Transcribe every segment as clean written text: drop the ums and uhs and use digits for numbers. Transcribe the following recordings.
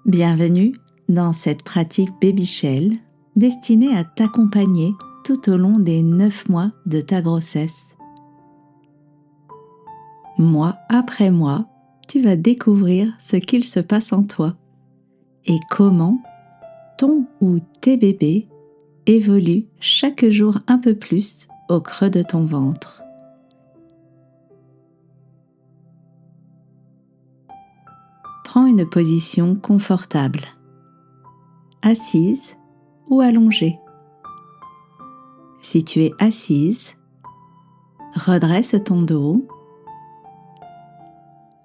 Bienvenue dans cette pratique Baby Shell destinée à t'accompagner tout au long des 9 mois de ta grossesse. Mois après mois, tu vas découvrir ce qu'il se passe en toi et comment ton ou tes bébés évoluent chaque jour un peu plus au creux de ton ventre. Prends une position confortable, assise ou allongée. Si tu es assise, redresse ton dos,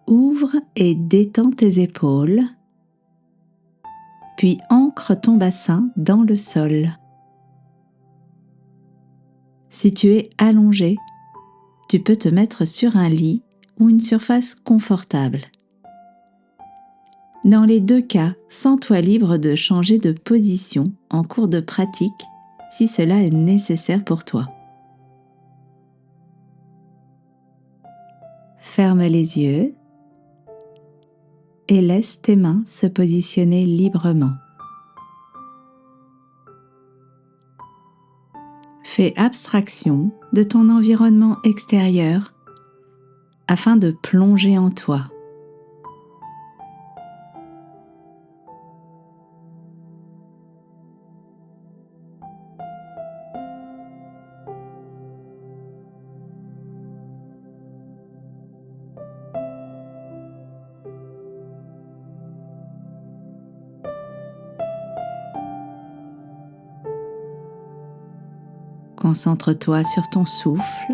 ouvre et détends tes épaules, puis ancre ton bassin dans le sol. Si tu es allongé, tu peux te mettre sur un lit ou une surface confortable. Dans les deux cas, sens-toi libre de changer de position en cours de pratique si cela est nécessaire pour toi. Ferme les yeux et laisse tes mains se positionner librement. Fais abstraction de ton environnement extérieur afin de plonger en toi. Concentre-toi sur ton souffle.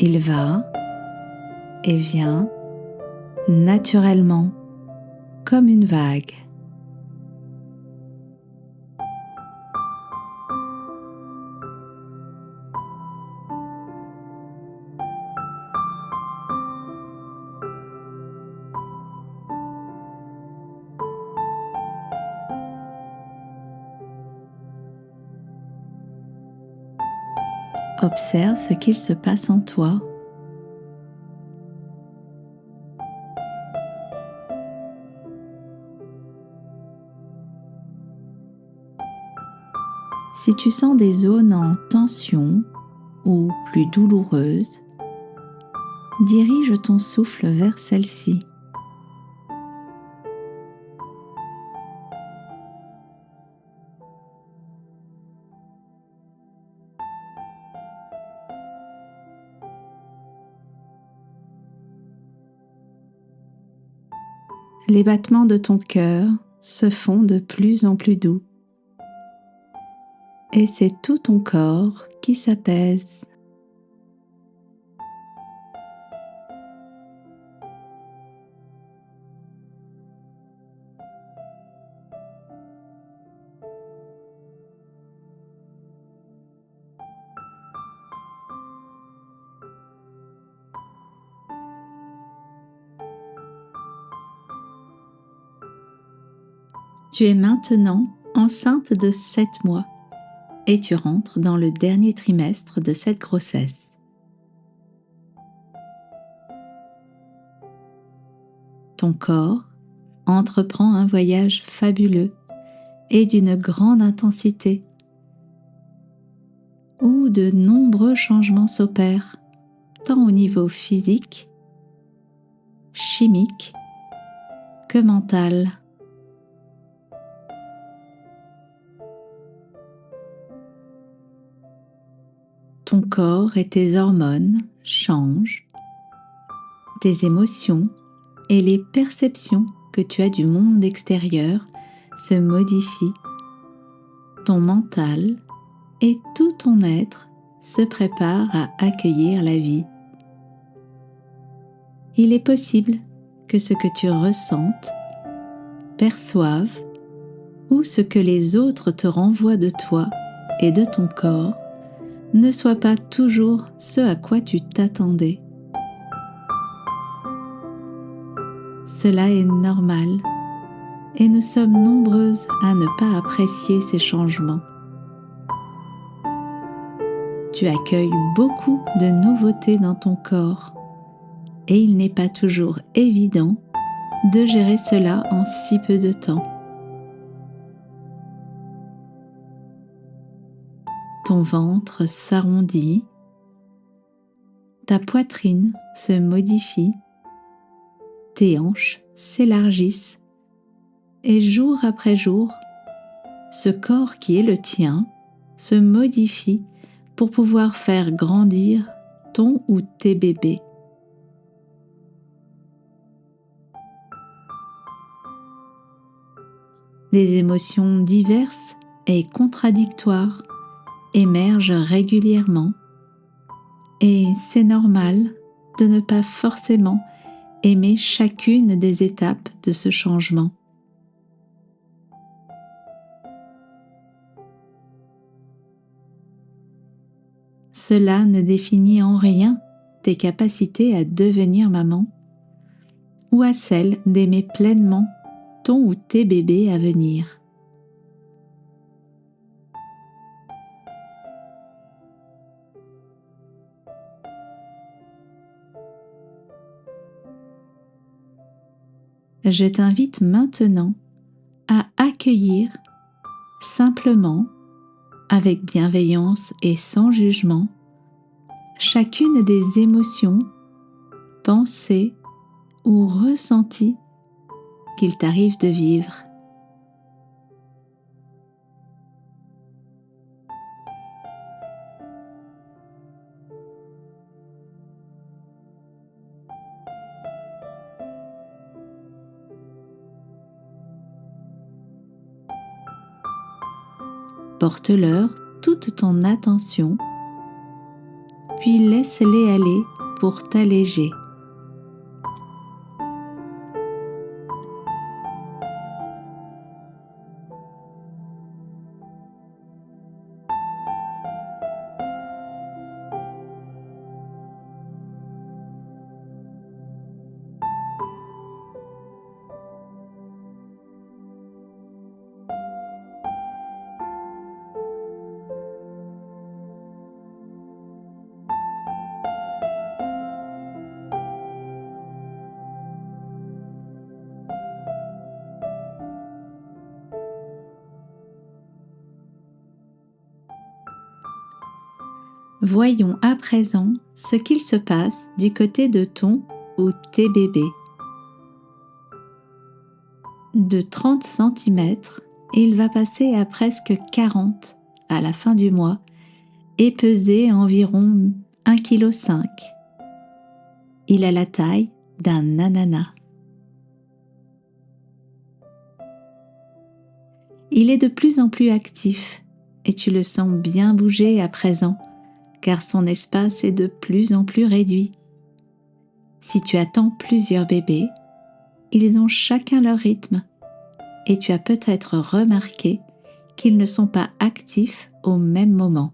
Il va et vient naturellement comme une vague. Observe ce qu'il se passe en toi. Si tu sens des zones en tension ou plus douloureuses, dirige ton souffle vers celles-ci. Les battements de ton cœur se font de plus en plus doux. Et c'est tout ton corps qui s'apaise. Tu es maintenant enceinte de 7 mois et tu rentres dans le dernier trimestre de cette grossesse. Ton corps entreprend un voyage fabuleux et d'une grande intensité, où de nombreux changements s'opèrent, tant au niveau physique, chimique que mental. Ton corps et tes hormones changent, tes émotions et les perceptions que tu as du monde extérieur se modifient. Ton mental et tout ton être se prépare à accueillir la vie. Il est possible que ce que tu ressentes, perçoives ou ce que les autres te renvoient de toi et de ton corps ne soit pas toujours ce à quoi tu t'attendais. Cela est normal et nous sommes nombreuses à ne pas apprécier ces changements. Tu accueilles beaucoup de nouveautés dans ton corps et il n'est pas toujours évident de gérer cela en si peu de temps. Ton ventre s'arrondit, ta poitrine se modifie, tes hanches s'élargissent et jour après jour, ce corps qui est le tien se modifie pour pouvoir faire grandir ton ou tes bébés. Des émotions diverses et contradictoires émergent régulièrement et c'est normal de ne pas forcément aimer chacune des étapes de ce changement. Cela ne définit en rien tes capacités à devenir maman ou à celles d'aimer pleinement ton ou tes bébés à venir. Je t'invite maintenant à accueillir simplement, avec bienveillance et sans jugement, chacune des émotions, pensées ou ressentis qu'il t'arrive de vivre. Porte-leur toute ton attention, puis laisse-les aller pour t'alléger. Voyons à présent ce qu'il se passe du côté de ton ou tes bébés. De 30 cm, il va passer à presque 40 à la fin du mois et peser environ 1,5 kg. Il a la taille d'un ananas. Il est de plus en plus actif et tu le sens bien bouger à présent car son espace est de plus en plus réduit. Si tu attends plusieurs bébés, ils ont chacun leur rythme et tu as peut-être remarqué qu'ils ne sont pas actifs au même moment.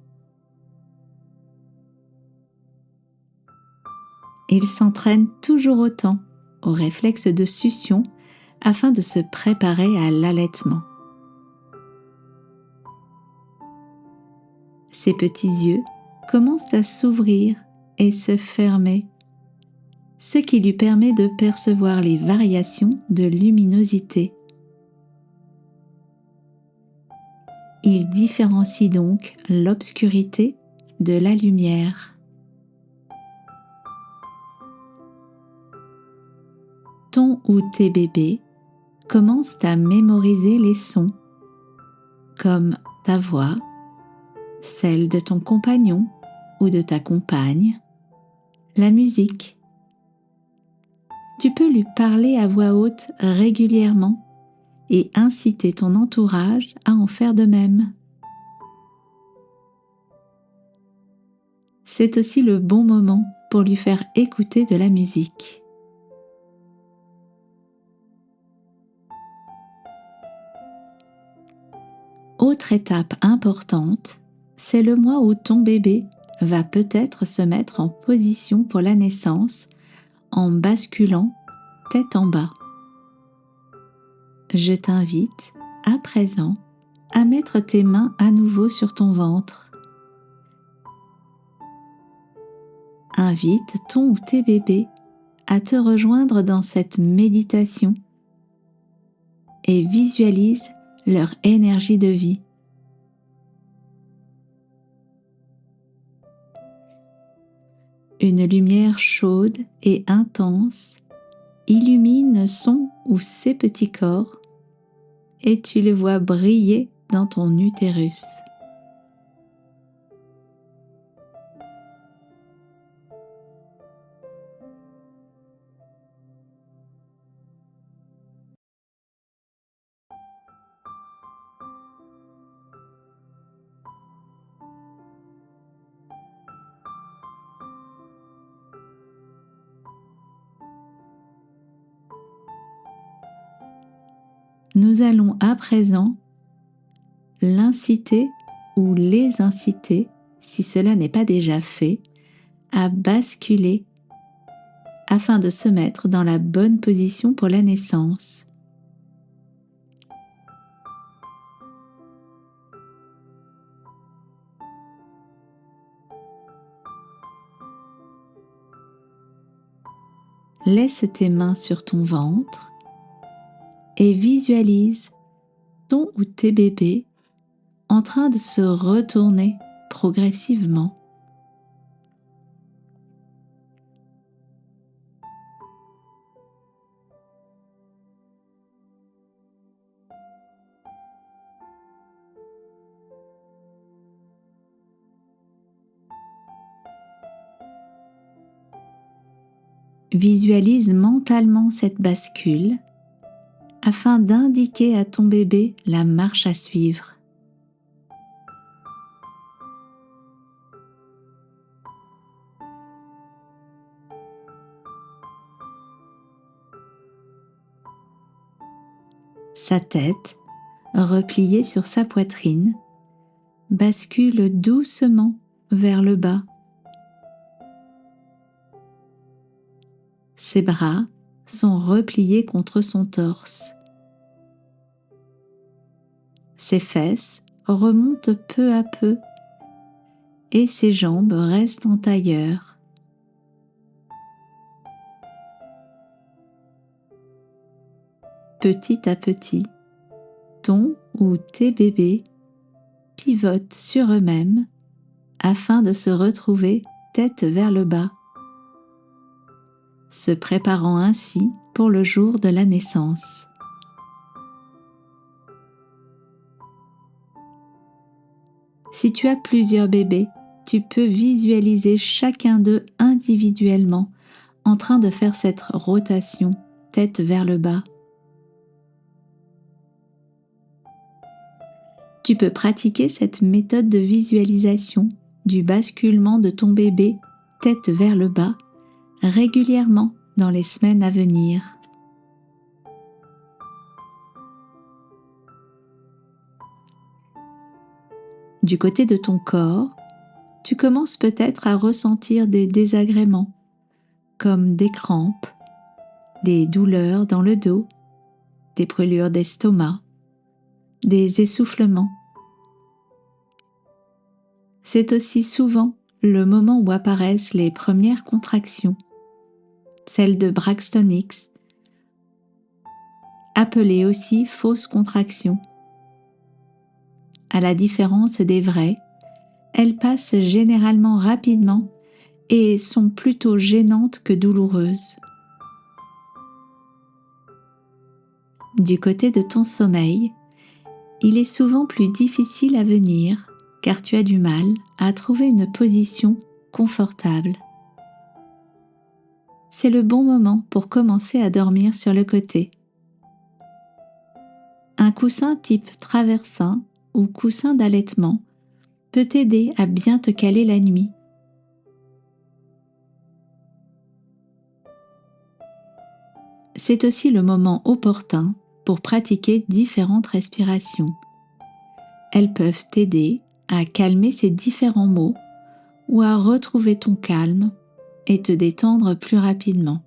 Ils s'entraînent toujours autant au réflexe de succion afin de se préparer à l'allaitement. Ses petits yeux commencent à s'ouvrir et se fermer, ce qui lui permet de percevoir les variations de luminosité. Il différencie donc l'obscurité de la lumière. Ton ou tes bébés commencent à mémoriser les sons, comme ta voix, celle de ton compagnon ou de ta compagne, la musique. Tu peux lui parler à voix haute régulièrement et inciter ton entourage à en faire de même. C'est aussi le bon moment pour lui faire écouter de la musique. Autre étape importante, c'est le mois où ton bébé va peut-être se mettre en position pour la naissance en basculant tête en bas. Je t'invite à présent à mettre tes mains à nouveau sur ton ventre. Invite ton ou tes bébés à te rejoindre dans cette méditation et visualise leur énergie de vie. Une lumière chaude et intense illumine son ou ses petits corps et tu les vois briller dans ton utérus. Nous allons à présent l'inciter ou les inciter, si cela n'est pas déjà fait, à basculer afin de se mettre dans la bonne position pour la naissance. Laisse tes mains sur ton ventre et visualise ton ou tes bébés en train de se retourner progressivement. Visualise mentalement cette bascule afin d'indiquer à ton bébé la marche à suivre. Sa tête, repliée sur sa poitrine, bascule doucement vers le bas. Ses bras sont repliés contre son torse. Ses fesses remontent peu à peu et ses jambes restent en tailleur. Petit à petit, ton ou tes bébés pivotent sur eux-mêmes afin de se retrouver tête vers le bas, se préparant ainsi pour le jour de la naissance. Si tu as plusieurs bébés, tu peux visualiser chacun d'eux individuellement en train de faire cette rotation tête vers le bas. Tu peux pratiquer cette méthode de visualisation du basculement de ton bébé tête vers le bas régulièrement dans les semaines à venir. Du côté de ton corps, tu commences peut-être à ressentir des désagréments, comme des crampes, des douleurs dans le dos, des brûlures d'estomac, des essoufflements. C'est aussi souvent le moment où apparaissent les premières contractions, celles de Braxton Hicks, appelées aussi fausses contractions. À la différence des vraies, elles passent généralement rapidement et sont plutôt gênantes que douloureuses. Du côté de ton sommeil, il est souvent plus difficile à venir car tu as du mal à trouver une position confortable. C'est le bon moment pour commencer à dormir sur le côté. Un coussin type traversin ou coussin d'allaitement peut t'aider à bien te caler la nuit. C'est aussi le moment opportun pour pratiquer différentes respirations. Elles peuvent t'aider à calmer ces différents maux ou à retrouver ton calme et te détendre plus rapidement.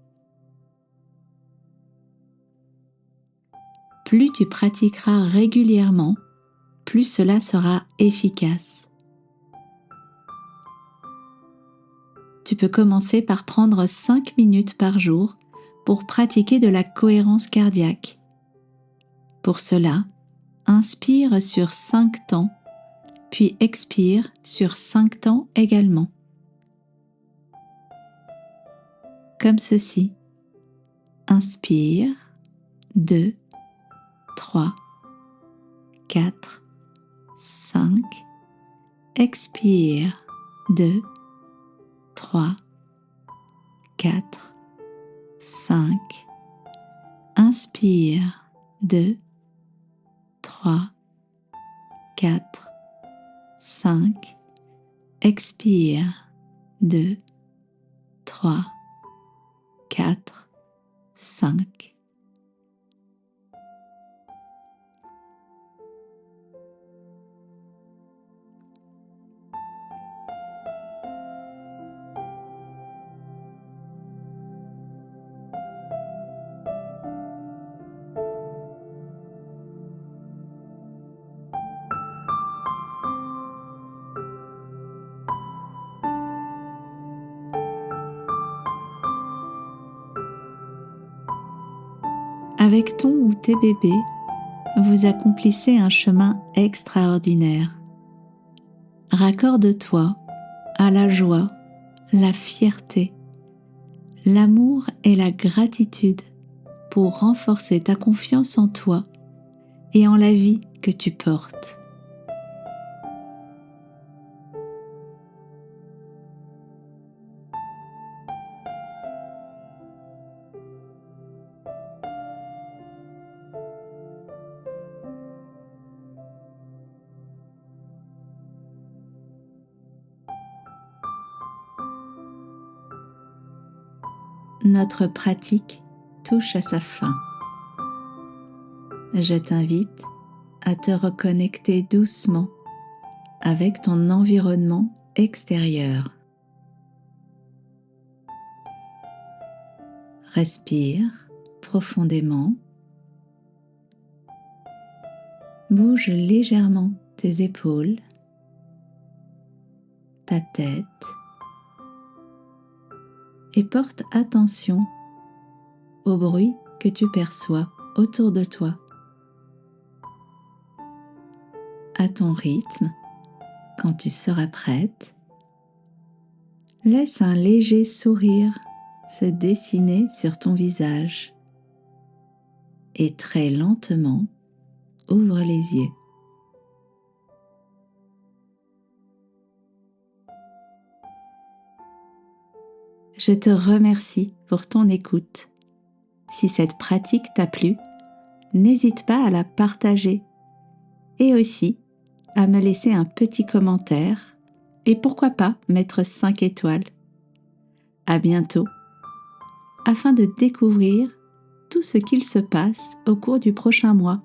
Plus tu pratiqueras régulièrement, plus cela sera efficace. tu peux commencer par prendre 5 minutes par jour pour pratiquer de la cohérence cardiaque. Pour cela, inspire sur 5 temps, puis expire sur 5 temps également. Comme ceci. Inspire, 2, 3, 4, 5. Expire, 2, 3, 4, 5. Inspire, 2, 3, 4, 5. Expire, 2, 3, 4, 5. Avec ton ou tes bébés, vous accomplissez un chemin extraordinaire. Raccorde-toi à la joie, la fierté, l'amour et la gratitude pour renforcer ta confiance en toi et en la vie que tu portes. Notre pratique touche à sa fin. Je t'invite à te reconnecter doucement avec ton environnement extérieur. Respire profondément. Bouge légèrement tes épaules, ta tête et porte attention au bruit que tu perçois autour de toi. À ton rythme, quand tu seras prête, laisse un léger sourire se dessiner sur ton visage et très lentement ouvre les yeux. Je te remercie pour ton écoute. Si cette pratique t'a plu, n'hésite pas à la partager et aussi à me laisser un petit commentaire et pourquoi pas mettre 5 étoiles. À bientôt, afin de découvrir tout ce qu'il se passe au cours du prochain mois.